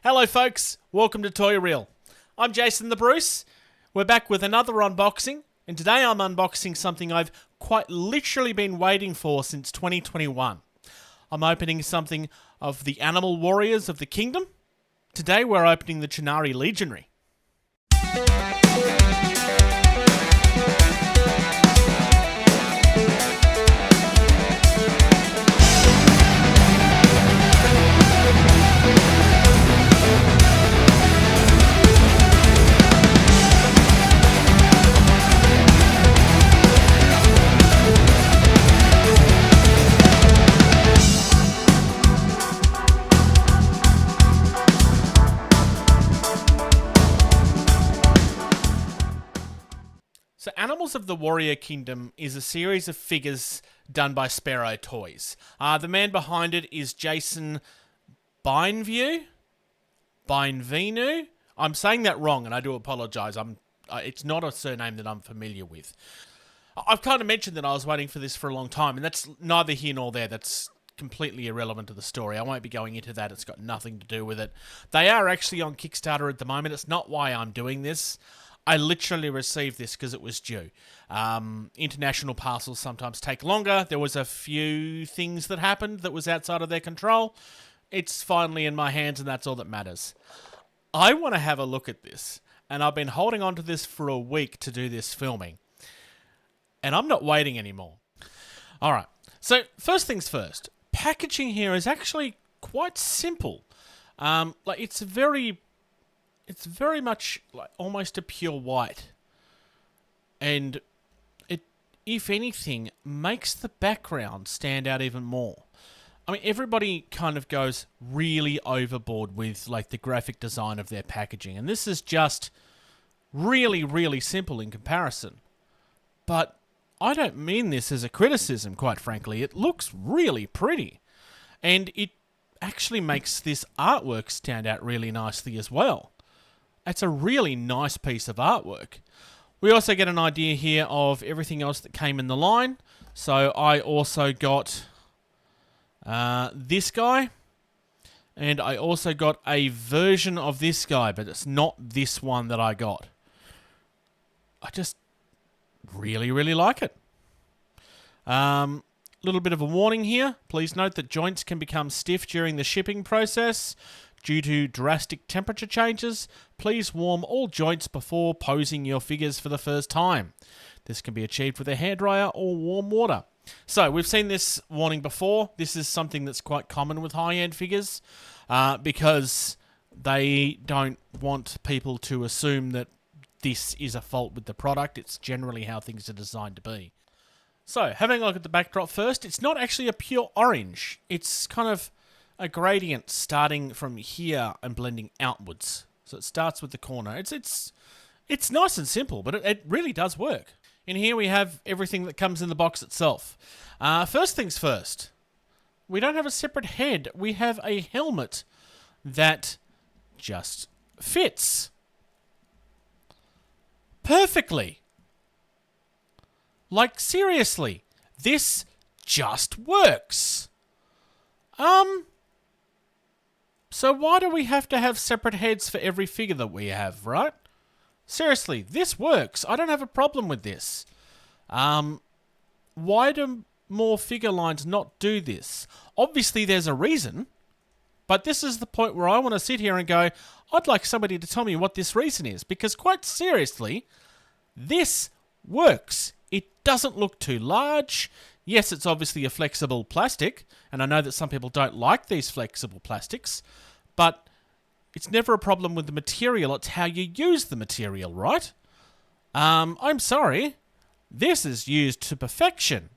Hello folks, welcome to Toy Reel. I'm Jason the Bruce. We're back with another unboxing, and today I'm unboxing something I've quite literally been waiting for since 2021. I'm opening something of the animal warriors of the kingdom. Today we're opening the Chunari Leguionary. So Animals of the Warrior Kingdom is a series of figures done by SperoToys. The man behind it is Jason Bienvenu. I'm saying that wrong, and I do apologise. It's not a surname that I'm familiar with. I've kind of mentioned that I was waiting for this for a long time, and that's neither here nor there. That's completely irrelevant to the story. I won't be going into that. It's got nothing to do with it. They are actually on Kickstarter at the moment. It's not why I'm doing this. I literally received this because it was due. International parcels sometimes take longer. There was a few things that happened that was outside of their control. It's finally in my hands, and that's all that matters. I want to have a look at this, and I've been holding on to this for a week to do this filming. And I'm not waiting anymore. Alright, so first things first. Packaging here is actually quite simple. It's very much like almost a pure white. And it, if anything, makes the background stand out even more. I mean, everybody kind of goes really overboard with like the graphic design of their packaging. And this is just really, really simple in comparison. But I don't mean this as a criticism, quite frankly. It looks really pretty. And it actually makes this artwork stand out really nicely as well. It's a really nice piece of artwork. We also get an idea here of everything else that came in the line. So I also got this guy. And I also got a version of this guy, but it's not this one that I got. I just really, really like it. Little bit of a warning here. Please note that joints can become stiff during the shipping process. Due to drastic temperature changes, please warm all joints before posing your figures for the first time. This can be achieved with a hairdryer or warm water. So, we've seen this warning before. This is something that's quite common with high-end figures because they don't want people to assume that this is a fault with the product. It's generally how things are designed to be. So, having a look at the backdrop first, it's not actually a pure orange. It's kind of a gradient starting from here and blending outwards. So it starts with the corner. It's nice and simple, but it really does work. In here we have everything that comes in the box itself. First things first, we don't have a separate head. We have a helmet that just fits perfectly. Like, seriously, this just works. So why do we have to have separate heads for every figure that we have, right? Seriously, this works. I don't have a problem with this. Why do more figure lines not do this? Obviously, there's a reason, but this is the point where I want to sit here and go, I'd like somebody to tell me what this reason is, because quite seriously, this works. It doesn't look too large. Yes, it's obviously a flexible plastic, and I know that some people don't like these flexible plastics, but it's never a problem with the material, it's how you use the material, right? I'm sorry, this is used to perfection.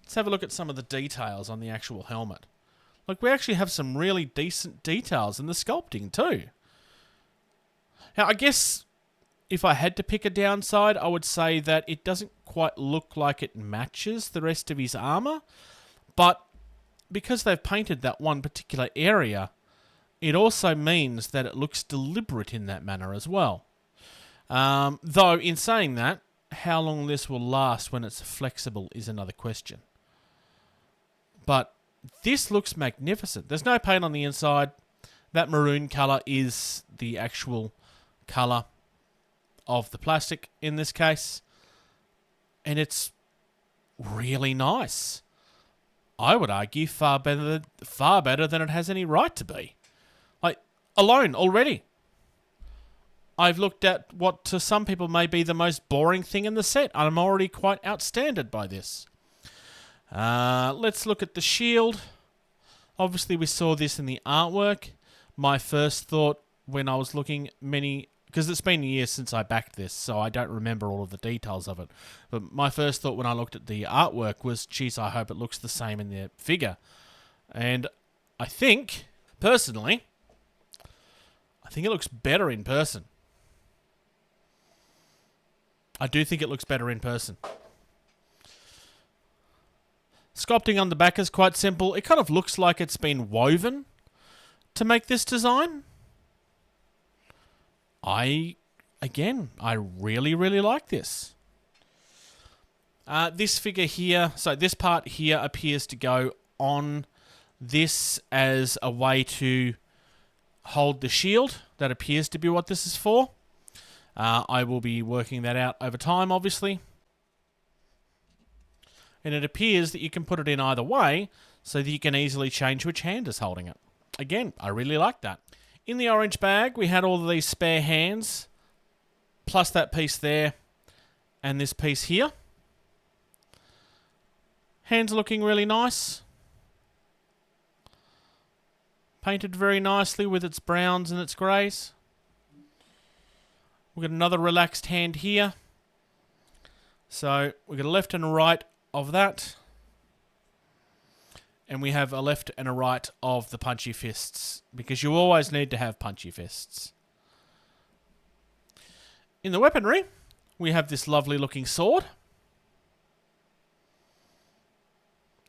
Let's have a look at some of the details on the actual helmet. Look, we actually have some really decent details in the sculpting too. Now, I guess if I had to pick a downside, I would say that it doesn't quite look like it matches the rest of his armor, but because they've painted that one particular area, it also means that it looks deliberate in that manner as well. Though, in saying that, how long this will last when it's flexible is another question. But this looks magnificent. There's no paint on the inside. That maroon colour is the actual colour of the plastic in this case. And it's really nice. I would argue far better than it has any right to be. Like, alone, already. I've looked at what to some people may be the most boring thing in the set. I'm already quite outstanded by this. Let's look at the shield. Obviously, we saw this in the artwork. My first thought when I was looking because it's been years since I backed this, so I don't remember all of the details of it. But my first thought when I looked at the artwork was, geez, I hope it looks the same in the figure. And I think, personally, it looks better in person. I do think it looks better in person. Sculpting on the back is quite simple. It kind of looks like it's been woven to make this design. I really, really like this. This figure here, so this part here appears to go on this as a way to hold the shield. That appears to be what this is for. I will be working that out over time, obviously. And it appears that you can put it in either way, so that you can easily change which hand is holding it. Again, I really like that. In the orange bag, we had all of these spare hands, plus that piece there, and this piece here. Hands looking really nice. Painted very nicely with its browns and its greys. We've got another relaxed hand here. So we've got a left and a right of that. And we have a left and a right of the punchy fists, because you always need to have punchy fists. In the weaponry, we have this lovely looking sword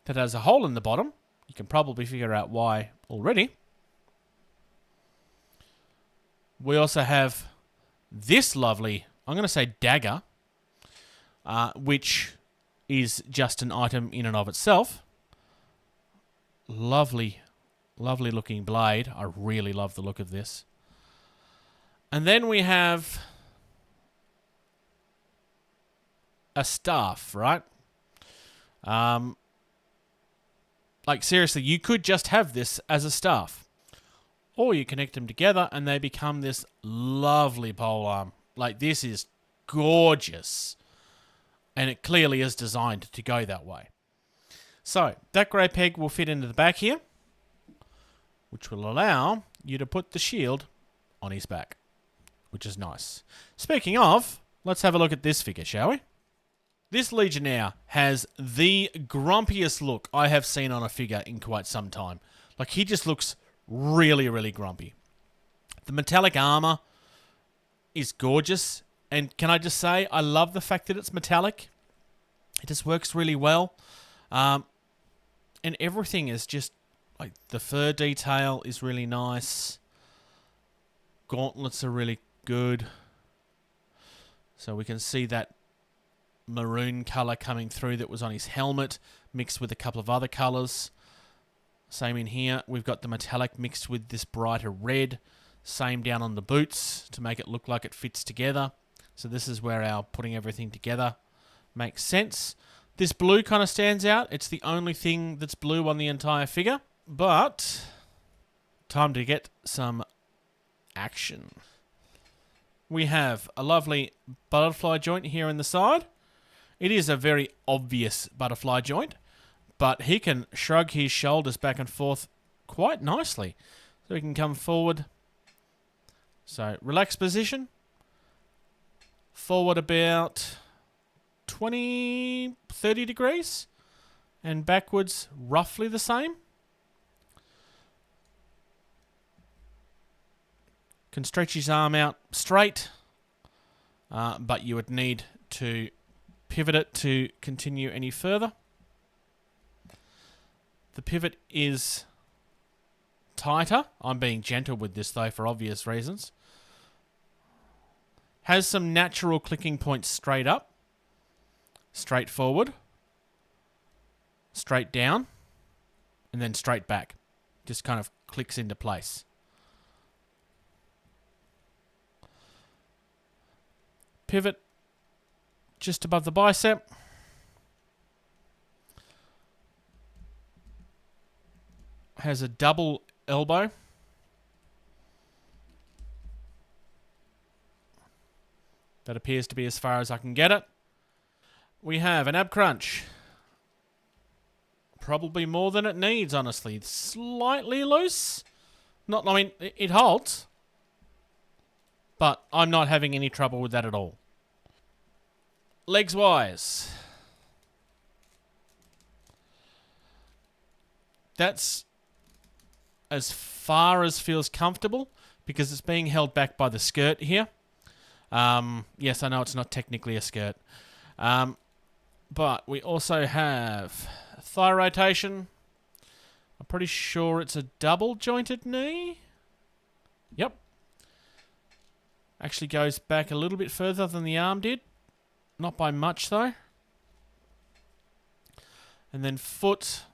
that has a hole in the bottom. You can probably figure out why already. We also have this lovely, I'm going to say dagger, which is just an item in and of itself. Lovely, lovely looking blade. I really love the look of this. And then we have a staff, right? Like seriously, you could just have this as a staff. Or you connect them together and they become this lovely polearm. Like, this is gorgeous. And it clearly is designed to go that way. So, that grey peg will fit into the back here, which will allow you to put the shield on his back, which is nice. Speaking of, let's have a look at this figure, shall we? This Legionnaire has the grumpiest look I have seen on a figure in quite some time. Like, he just looks really, really grumpy. The metallic armor is gorgeous. And can I just say, I love the fact that it's metallic. It just works really well. And everything is just, like, the fur detail is really nice. Gauntlets are really good. So we can see that maroon colour coming through that was on his helmet, mixed with a couple of other colours. Same in here. We've got the metallic mixed with this brighter red. Same down on the boots to make it look like it fits together. So this is where our putting everything together makes sense. This blue kind of stands out. It's the only thing that's blue on the entire figure. But time to get some action. We have a lovely butterfly joint here in the side. It is a very obvious butterfly joint, but he can shrug his shoulders back and forth quite nicely. So he can come forward. So relaxed position. Forward about 20, 30 degrees. And backwards roughly the same. Can stretch his arm out straight. But you would need to pivot it to continue any further. The pivot is tighter. I'm being gentle with this though for obvious reasons. Has some natural clicking points straight up, straight forward, straight down, and then straight back. Just kind of clicks into place. pivot just above the bicep. Has a double elbow. That appears to be as far as I can get it. We have an ab crunch. Probably more than it needs, honestly. It's slightly loose. Not, I mean, it holds. But I'm not having any trouble with that at all. Legs wise. That's as far as feels comfortable because it's being held back by the skirt here. Yes, I know it's not technically a skirt. But we also have thigh rotation. I'm pretty sure it's a double jointed knee. Yep. Actually goes back a little bit further than the arm did. Not by much though. And then foot,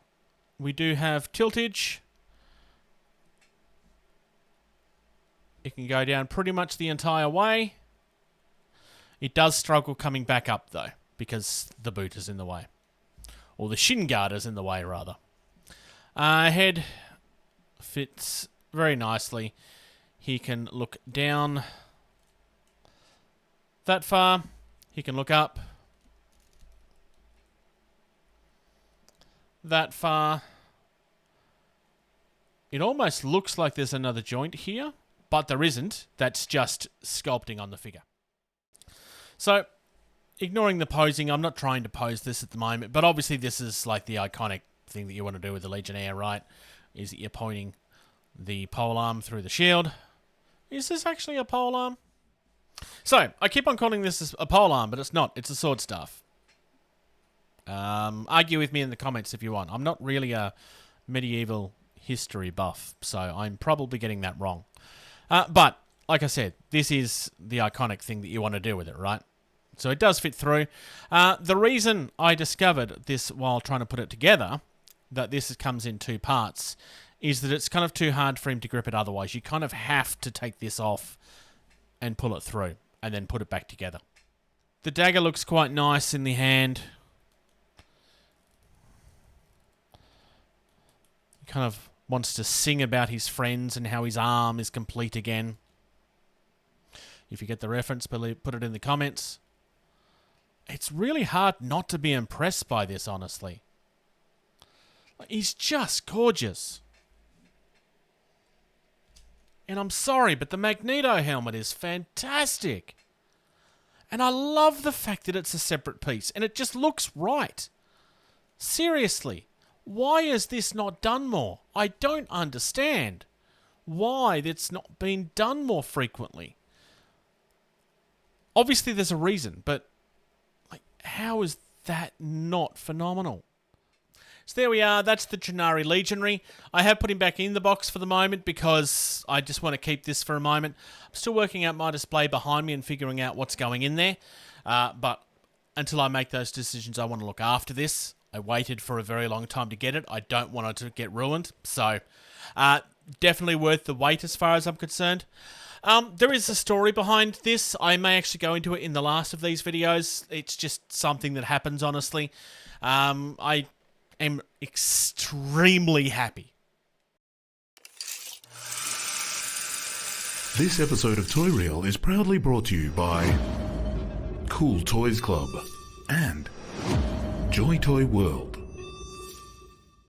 we do have tiltage. It can go down pretty much the entire way. It does struggle coming back up though, because the boot is in the way. Or the shin guard is in the way, rather. Head fits very nicely. He can look down that far. He can look up that far. It almost looks like there's another joint here, but there isn't. That's just sculpting on the figure. So, ignoring the posing, I'm not trying to pose this at the moment, but obviously this is like the iconic thing that you want to do with the Legionnaire, right? Is that you're pointing the pole arm through the shield. Is this actually a pole arm? So, I keep on calling this a pole arm, but it's not. It's a sword staff. Argue with me in the comments if you want. I'm not really a medieval history buff, so I'm probably getting that wrong. But, like I said, this is the iconic thing that you want to do with it, right? So it does fit through. The reason I discovered this while trying to put it together, that this comes in two parts, is that it's kind of too hard for him to grip it otherwise. You kind of have to take this off and pull it through, and then put it back together. The dagger looks quite nice in the hand. He kind of wants to sing about his friends and how his arm is complete again. If you get the reference, put it in the comments. It's really hard not to be impressed by this, honestly. He's just gorgeous. And I'm sorry, but the Magneto helmet is fantastic. And I love the fact that it's a separate piece. And it just looks right. Seriously. Why is this not done more? I don't understand why it's not been done more frequently. Obviously, there's a reason, but like, how is that not phenomenal? So there we are. That's the Chunari Leguionary. I have put him back in the box for the moment because I just want to keep this for a moment. I'm still working out my display behind me and figuring out what's going in there. But until I make those decisions, I want to look after this. I waited for a very long time to get it. I don't want it to get ruined. So definitely worth the wait as far as I'm concerned. There is a story behind this. I may actually go into it in the last of these videos. It's just something that happens, honestly. I am extremely happy. This episode of Toy Reel is proudly brought to you by Cool Toys Club and Joy Toy World.